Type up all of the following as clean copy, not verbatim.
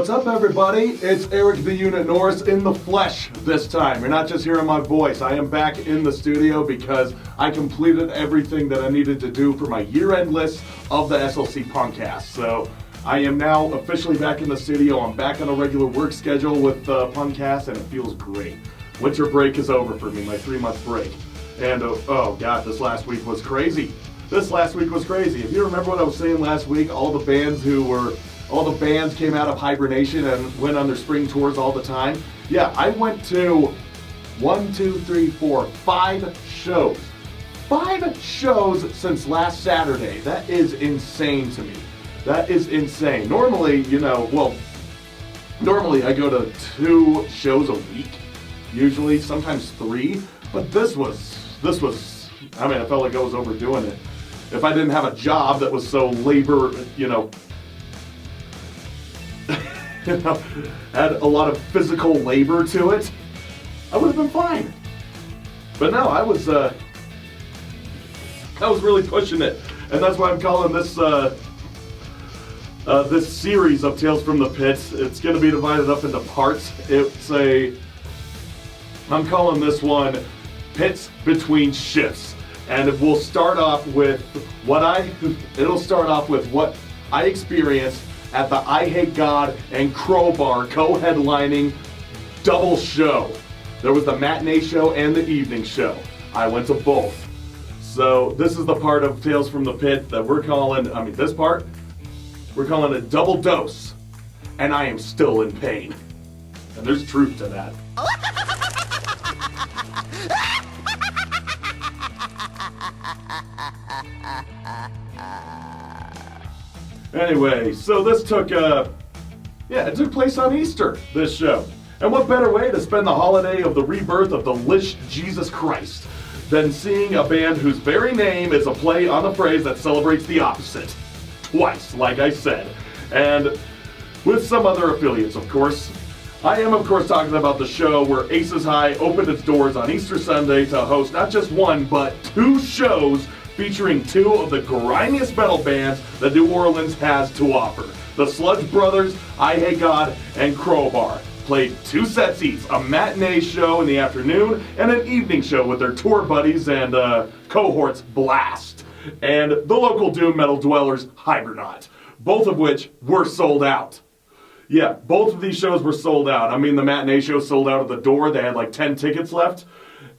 What's up, everybody? It's Eric the Unit Norris in the flesh this time. You're not just hearing my voice. I am back in the studio because I completed everything that I needed to do for my year-end list of the SLC Punkcast. So I am now officially back in the studio. I'm back on a regular work schedule with Punkcast, and it feels great. Winter break is over for me, my 3-month break. And oh god, this last week was crazy. If you remember what I was saying last week, all the bands came out of hibernation and went on their spring tours all the time. Yeah, I went to 5 shows. 5 shows since last Saturday. That is insane to me. That is insane. Normally, normally I go to 2 shows a week, usually, sometimes 3, but this was, I felt like I was overdoing it. If I didn't have a job that was so labor, had a lot of physical labor to it, I would have been fine. But no, I was really pushing it, and that's why I'm calling this this series of Tales from the Pit. It's going to be divided up into parts. I'm calling this one Pits Between Shifts. And we'll start off with what I experienced at the Eyehategod and Crowbar co-headlining double show. There was the matinee show and the evening show. I went to both. So this is the part of Tales from the Pit that we're calling a double dose. And I am still in pain. And there's truth to that. Anyway, so this took place on Easter, this show. And what better way to spend the holiday of the rebirth of the Lish Jesus Christ than seeing a band whose very name is a play on the phrase that celebrates the opposite. Twice, like I said. And with some other affiliates, of course. I am, of course, talking about the show where Aces High opened its doors on Easter Sunday to host not just 1, but 2 shows featuring 2 of the grimiest metal bands that New Orleans has to offer. The Sludge Brothers, Eyehategod, and Crowbar played 2 sets each, a matinee show in the afternoon and an evening show with their tour buddies and cohorts Blast and the local doom metal dwellers Hibernaut, both of which were sold out. Yeah, both of these shows were sold out. The matinee show sold out at the door. They had like 10 tickets left.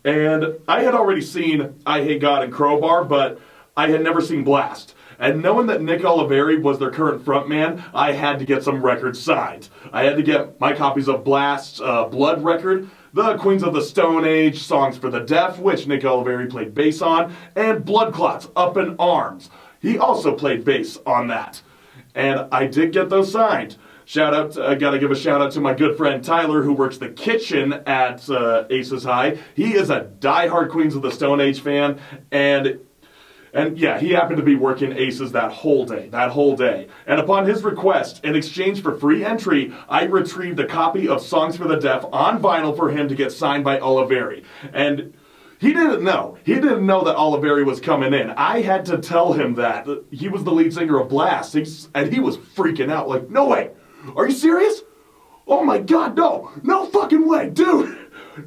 And I had already seen Eyehategod and Crowbar, but I had never seen Blast. And knowing that Nick Oliveri was their current frontman, I had to get some records signed. I had to get my copies of Blast's Blood record, the Queens of the Stone Age, Songs for the Deaf, which Nick Oliveri played bass on, and Blood Clots, Up in Arms. He also played bass on that. And I did get those signed. I gotta give a shout out to my good friend Tyler, who works the kitchen at Aces High. He is a diehard Queens of the Stone Age fan, and yeah, he happened to be working Aces that whole day. And upon his request, in exchange for free entry, I retrieved a copy of Songs for the Deaf on vinyl for him to get signed by Oliveri. And he didn't know that Oliveri was coming in. I had to tell him that. He was the lead singer of Blast, and he was freaking out, like, no way! Are you serious? Oh my god, no fucking way, dude!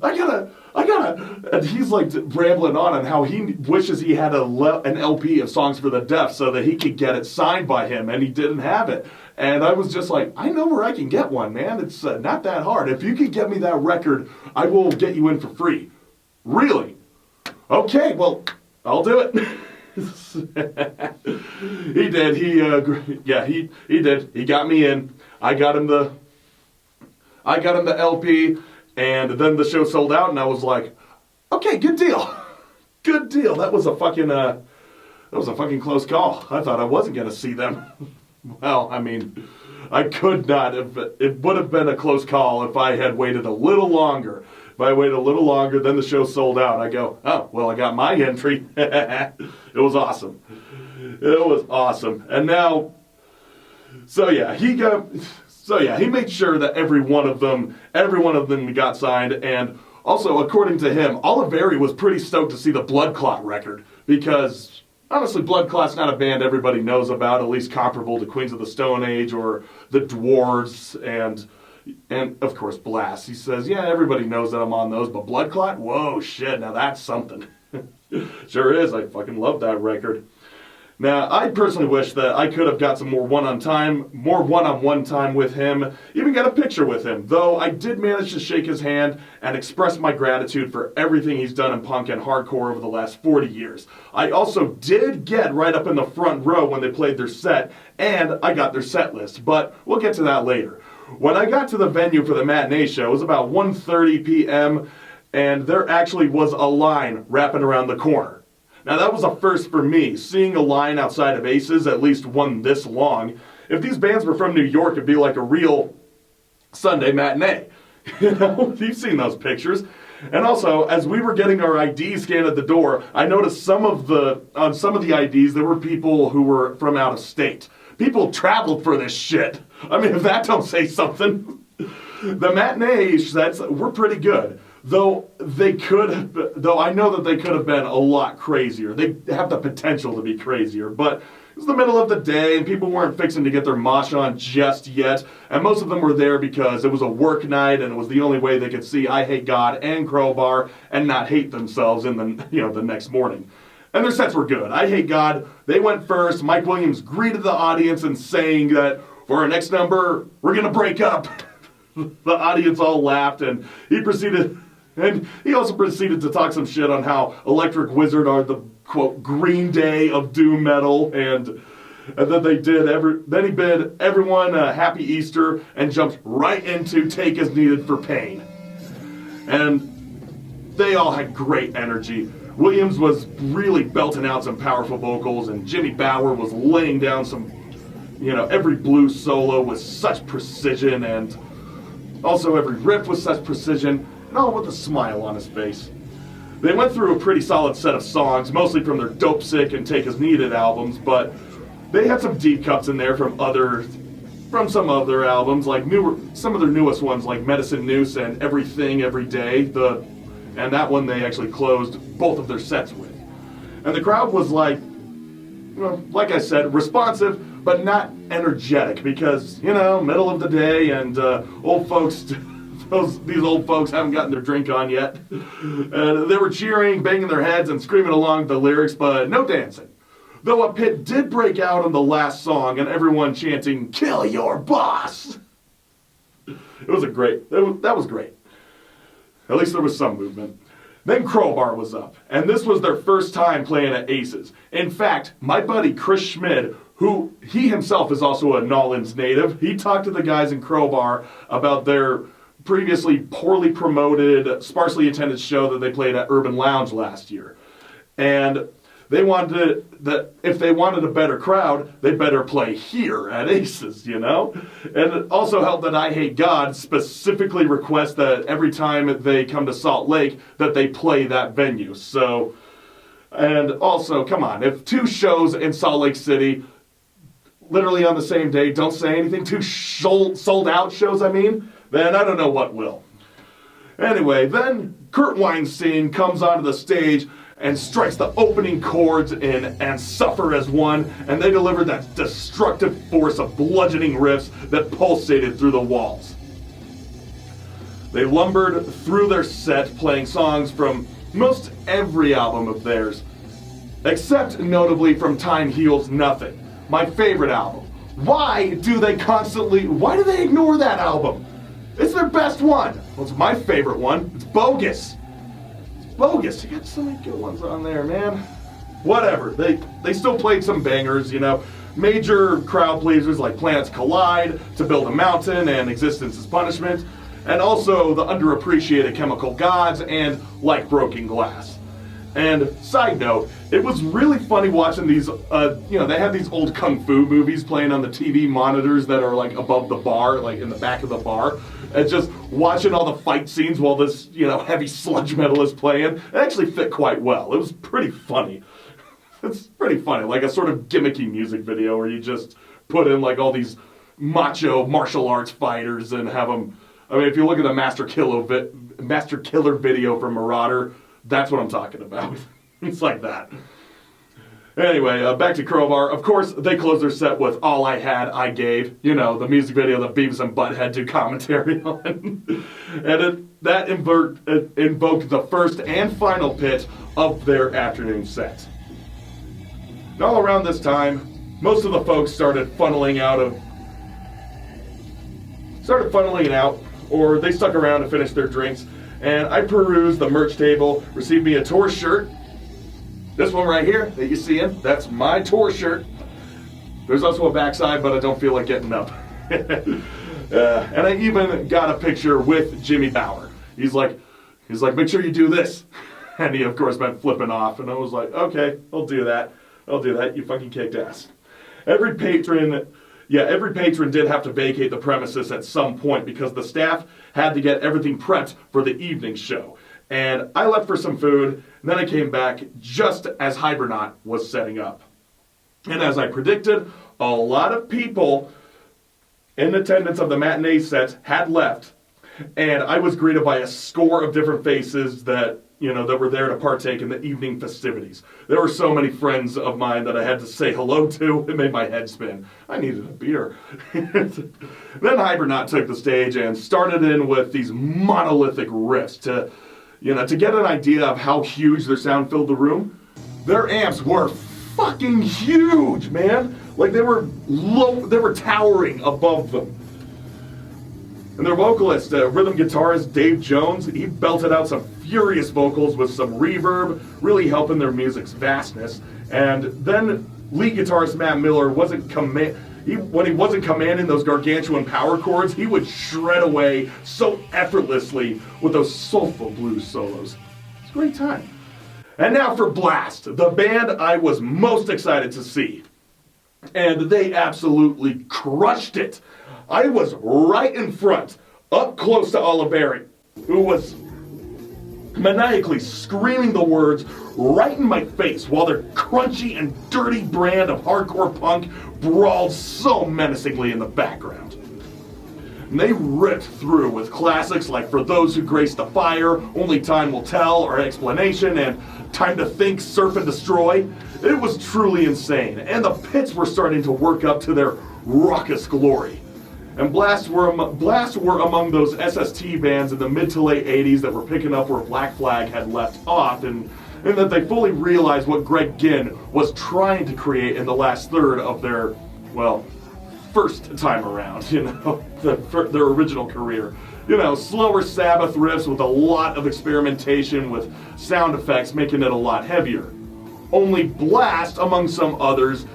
I gotta, and he's like rambling on how he wishes he had an LP of Songs for the Deaf so that he could get it signed by him, and he didn't have it. And I was just like, I know where I can get one, man. It's not that hard. If you could get me that record, I will get you in for free. Really? Okay, well, I'll do it. He did. He did. He got me in. I got him the LP, and then the show sold out, and I was like, okay, good deal. Good deal. That was a fucking close call. I thought I wasn't going to see them. Well, I could not. It would have been a close call if I had waited a little longer. If I waited a little longer, then the show sold out. I go, oh, well, I got my entry. It was awesome. And now, he made sure that every one of them got signed. And also, according to him, Oliveri was pretty stoked to see the Blood Clot record because honestly, Blood Clot's not a band everybody knows about, at least comparable to Queens of the Stone Age or the Dwarves and of course Blast. He says, yeah, everybody knows that I'm on those, but Blood Clot? Whoa, shit, now that's something. Sure is, I fucking love that record. Now, I personally wish that I could have got some more one-on-one time with him, even get a picture with him, though I did manage to shake his hand and express my gratitude for everything he's done in punk and hardcore over the last 40 years. I also did get right up in the front row when they played their set, and I got their set list, but we'll get to that later. When I got to the venue for the matinee show, it was about 1:30 p.m., and there actually was a line wrapping around the corner. Now that was a first for me, seeing a line outside of Aces, at least one this long. If these bands were from New York, it'd be like a real Sunday matinee. You know, you've seen those pictures. And also, as we were getting our IDs scanned at the door, I noticed on some of the IDs, there were people who were from out of state. People traveled for this shit. I mean, if that don't say something. The matinee sets were pretty good. Though I know that they could have been a lot crazier. They have the potential to be crazier, but it was the middle of the day and people weren't fixing to get their mosh on just yet. And most of them were there because it was a work night and it was the only way they could see Eyehategod and Crowbar and not hate themselves in the next morning. And their sets were good. Eyehategod, they went first. Mike Williams greeted the audience and saying that for our next number, we're gonna break up. The audience all laughed and he also proceeded to talk some shit on how Electric Wizard are the, quote, Green Day of doom metal, and that then he bid everyone a happy Easter and jumped right into Take As Needed for Pain. And they all had great energy. Williams was really belting out some powerful vocals, and Jimmy Bauer was laying down some, every blues solo with such precision, and also every riff with such precision, and all with a smile on his face. They went through a pretty solid set of songs, mostly from their Dope Sick and Take As Needed albums, but they had some deep cuts in there from some other albums, like some of their newest ones, like Medicine Noose and Everything Every Day, and that one they actually closed both of their sets with. And the crowd was like I said, responsive, but not energetic, because, middle of the day and old folks... These old folks haven't gotten their drink on yet. They were cheering, banging their heads, and screaming along with the lyrics, but no dancing. Though a pit did break out on the last song, and everyone chanting, "Kill your boss!" That was great. At least there was some movement. Then Crowbar was up, and this was their first time playing at Aces. In fact, my buddy Chris Schmid, who he himself is also a Nolans native, he talked to the guys in Crowbar about their previously poorly promoted, sparsely attended show that they played at Urban Lounge last year. And they wanted that if they wanted a better crowd, they better play here at Aces, And it also helped that Eyehategod specifically request that every time they come to Salt Lake that they play that venue. So, and also, come on, if two shows in Salt Lake City, literally on the same day, don't say anything, two sold out shows, then I don't know what will. Anyway, then Kurt Weinstein comes onto the stage and strikes the opening chords in And Suffer As One, and they delivered that destructive force of bludgeoning riffs that pulsated through the walls. They lumbered through their set playing songs from most every album of theirs, except notably from Time Heals Nothing, my favorite album. Why do they ignore that album? It's their best one. Well, it's my favorite one. It's Bogus. It's Bogus. You got so many good ones on there, man. Whatever. They still played some bangers, Major crowd pleasers like Planets Collide, To Build a Mountain, and Existence is Punishment. And also the underappreciated Chemical Gods and Like Broken Glass. And side note, it was really funny watching these, they have these old kung fu movies playing on the TV monitors that are like above the bar, like in the back of the bar. And just watching all the fight scenes while this, heavy sludge metal is playing. It actually fit quite well. It was pretty funny. It's pretty funny, like a sort of gimmicky music video where you just put in like all these macho martial arts fighters and have them, if you look at the Master Killer video from Marauder, that's what I'm talking about. It's like that. Anyway, back to Crowbar. Of course, they closed their set with All I Had, I Gave. You know, the music video that Beavis and Butthead do commentary on. And that invoked the first and final pit of their afternoon set. And all around this time, most of the folks started funneling out, or they stuck around to finish their drinks. And I perused the merch table, received me a tour shirt. This one right here that you see in, that's my tour shirt. There's also a backside, but I don't feel like getting up. And I even got a picture with Jimmy Bauer. He's like, make sure you do this. And he, of course, went flipping off. And I was like, okay, I'll do that. You fucking kicked ass. Every patron did have to vacate the premises at some point because the staff had to get everything prepped for the evening show. And I left for some food, and then I came back just as Hibernaut was setting up. And as I predicted, a lot of people in attendance of the matinee set had left, and I was greeted by a score of different faces that were there to partake in the evening festivities. There were so many friends of mine that I had to say hello to. It made my head spin. I needed a beer. Then Hibernaut took the stage and started in with these monolithic riffs to get an idea of how huge their sound filled the room. Their amps were fucking huge, man. Like they were towering above them. And their vocalist, rhythm guitarist Dave Jones, he belted out some furious vocals with some reverb, really helping their music's vastness. And then lead guitarist Matt Miller when he wasn't commanding those gargantuan power chords, he would shred away so effortlessly with those soulful blues solos. It's a great time. And now for Blast, the band I was most excited to see. And they absolutely crushed it. I was right in front, up close to Oliveri, who was maniacally screaming the words right in my face while their crunchy and dirty brand of hardcore punk brawled so menacingly in the background. And they ripped through with classics like For Those Who Grace the Fire, Only Time Will Tell, or Explanation, and Time to Think, Surf and Destroy. It was truly insane, and the pits were starting to work up to their raucous glory. And Blast were among those SST bands in the mid to late 80s that were picking up where Black Flag had left off, and that they fully realized what Greg Ginn was trying to create in the last third of their, first time around, their original career. Slower Sabbath riffs with a lot of experimentation with sound effects, making it a lot heavier. Only Blast, among some others,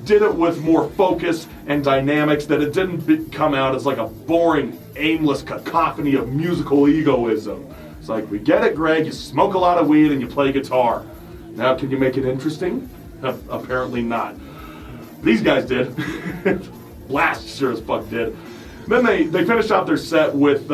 did it with more focus and dynamics, that it didn't come out as like a boring, aimless cacophony of musical egoism. It's like, we get it, Greg, you smoke a lot of weed and you play guitar. Now can you make it interesting? Apparently not. These guys did. Blast sure as fuck did. Then they finished out their set with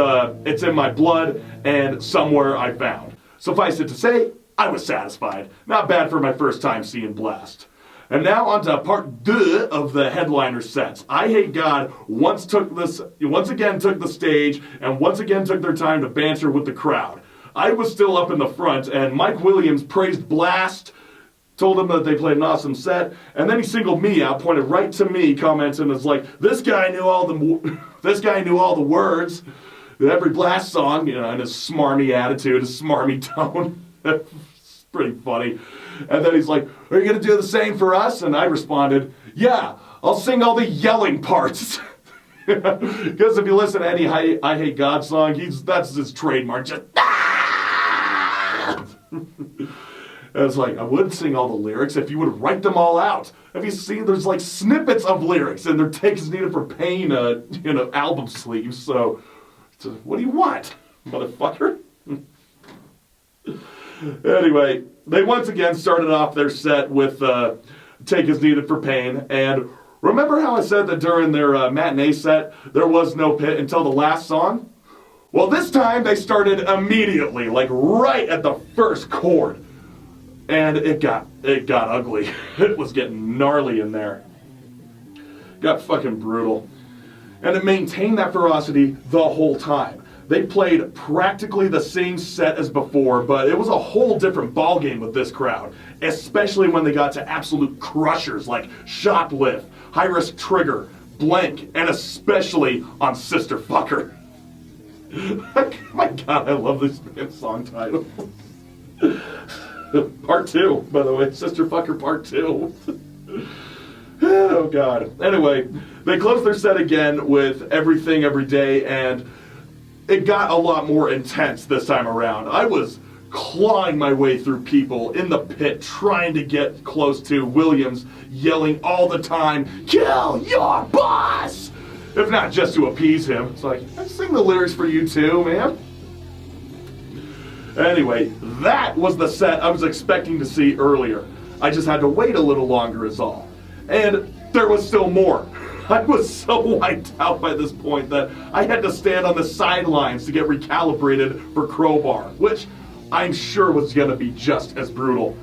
It's in My Blood and Somewhere I Found. Suffice it to say, I was satisfied. Not bad for my first time seeing Blast. And now on to part 2 of the headliner sets. Eyehategod once again took the stage and once again took their time to banter with the crowd. I was still up in the front, and Mike Williams praised Blast, told them that they played an awesome set, and then he singled me out, pointed right to me, commenting as like, this guy knew all the words to every Blast song, and his smarmy attitude, his smarmy tone. It's pretty funny. And then he's like, are you going to do the same for us? And I responded, yeah, I'll sing all the yelling parts. Because if you listen to any Eyehategod song, that's his trademark, just And it's like, I would sing all the lyrics if you would write them all out. Have you seen, there's like snippets of lyrics, and they're takes needed for Pain, album sleeves, so what do you want, motherfucker? Anyway, they once again started off their set with Take Is Needed for Pain, and remember how I said that during their matinee set, there was no pit until the last song? Well, this time they started immediately, like right at the first chord. And it got ugly. It was getting gnarly in there. Got fucking brutal. And it maintained that ferocity the whole time. They played practically the same set as before, but it was a whole different ballgame with this crowd, especially when they got to absolute crushers like Shoplift, High Risk Trigger, Blank, and especially on Sister Fucker. My God, I love this band's song title. Part 2, by the way, Sister Fucker Part 2. Oh God. Anyway, they closed their set again with Everything Every Day, and it got a lot more intense this time around. I was clawing my way through people in the pit, trying to get close to Williams, yelling all the time, "Kill your boss!" If not just to appease him. It's like, I sing the lyrics for you too, man. Anyway, that was the set I was expecting to see earlier. I just had to wait a little longer is all. And there was still more. I was so wiped out by this point that I had to stand on the sidelines to get recalibrated for Crowbar, which I'm sure was going to be just as brutal.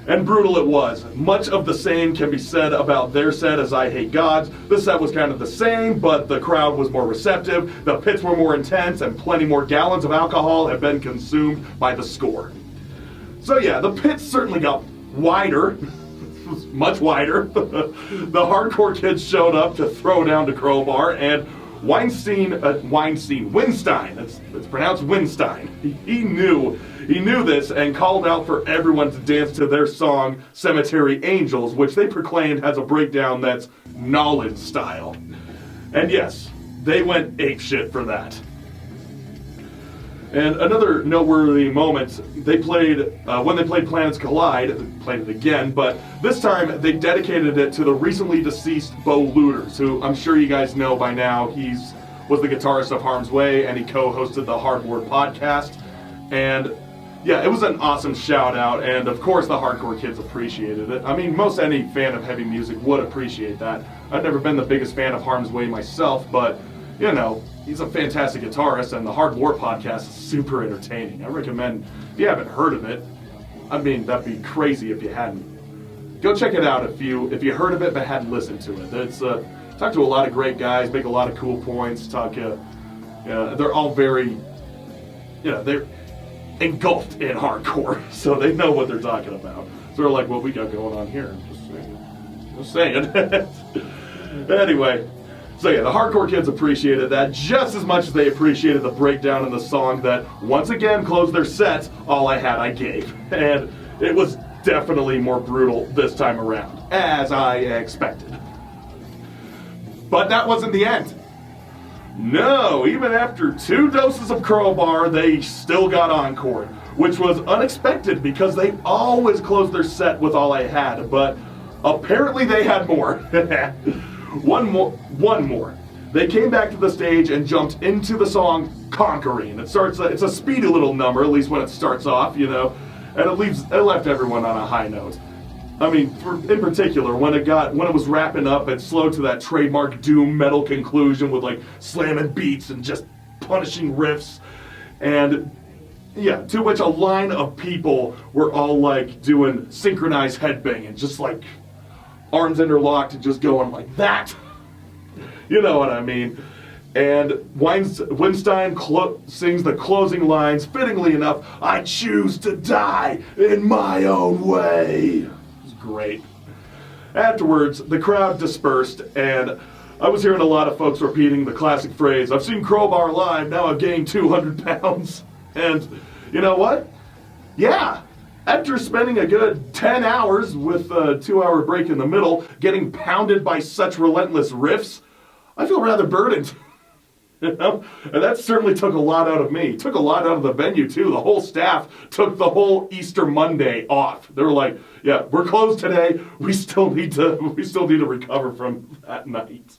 And brutal it was. Much of the same can be said about their set as Eyehategod. The set was kind of the same, but the crowd was more receptive, the pits were more intense, and plenty more gallons of alcohol had been consumed by the score. So yeah, the pits certainly got wider, much wider. The hardcore kids showed up to throw down to Crowbar, and Winstein, it's pronounced Winstein. He knew this and called out for everyone to dance to their song Cemetery Angels, which they proclaimed has a breakdown that's knowledge style. And yes, they went apeshit for that. And another noteworthy moment, they played, when they played Planets Collide, they played it again, but this time they dedicated it to the recently deceased Bo Luders, who I'm sure you guys know by now. Was the guitarist of Harm's Way, and he co-hosted the Hardboard podcast. And yeah, it was an awesome shout out, and of course the hardcore kids appreciated it. I mean, most any fan of heavy music would appreciate that. I've never been the biggest fan of Harm's Way myself, but you know, he's a fantastic guitarist, and the Hardboard podcast is super entertaining. I recommend, if you haven't heard of it, I mean, that'd be crazy if you hadn't. Go check it out if you heard of it but hadn't listened to it. It's talk to a lot of great guys, make a lot of cool points. They're all very, they're engulfed in hardcore, so they know what they're talking about. Sort of like what we got going on here. Just saying. Anyway. So yeah, the hardcore kids appreciated that just as much as they appreciated the breakdown in the song that once again closed their sets, All I Had I Gave. And it was definitely more brutal this time around, as I expected. But that wasn't the end. No, even after 2 doses of Crowbar, they still got encored, which was unexpected because they always closed their set with All I Had, but apparently they had more. One more. They came back to the stage and jumped into the song Conquering. It's a speedy little number, at least when it starts off, and it left everyone on a high note. I mean, in particular, when it was wrapping up, it slowed to that trademark doom metal conclusion with like slamming beats and just punishing riffs. And yeah, to which a line of people were all like doing synchronized headbanging, just like arms interlocked and just going like that. You know what I mean. And Winstein sings the closing lines, fittingly enough, "I choose to die in my own way." It's great. Afterwards, the crowd dispersed, and I was hearing a lot of folks repeating the classic phrase, "I've seen Crowbar live, now I've gained 200 pounds. And you know what? Yeah. After spending a good 10 hours with a 2-hour break in the middle, getting pounded by such relentless riffs, I feel rather burdened. And that certainly took a lot out of me. Took a lot out of the venue too. The whole staff took the whole Easter Monday off. They were like, "Yeah, we're closed today. We still need to recover from that night."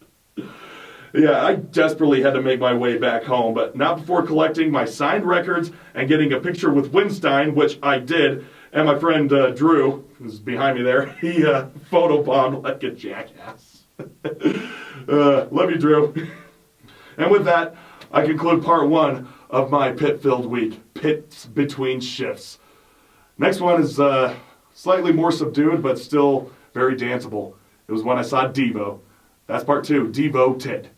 Yeah, I desperately had to make my way back home, but not before collecting my signed records and getting a picture with Winstein, which I did. And my friend Drew, who's behind me there, he photobombed like a jackass. Love you, Drew. And with that, I conclude part 1 of my pit-filled week. Pits between shifts. Next one is slightly more subdued, but still very danceable. It was when I saw Devo. That's part 2, Devo Tid.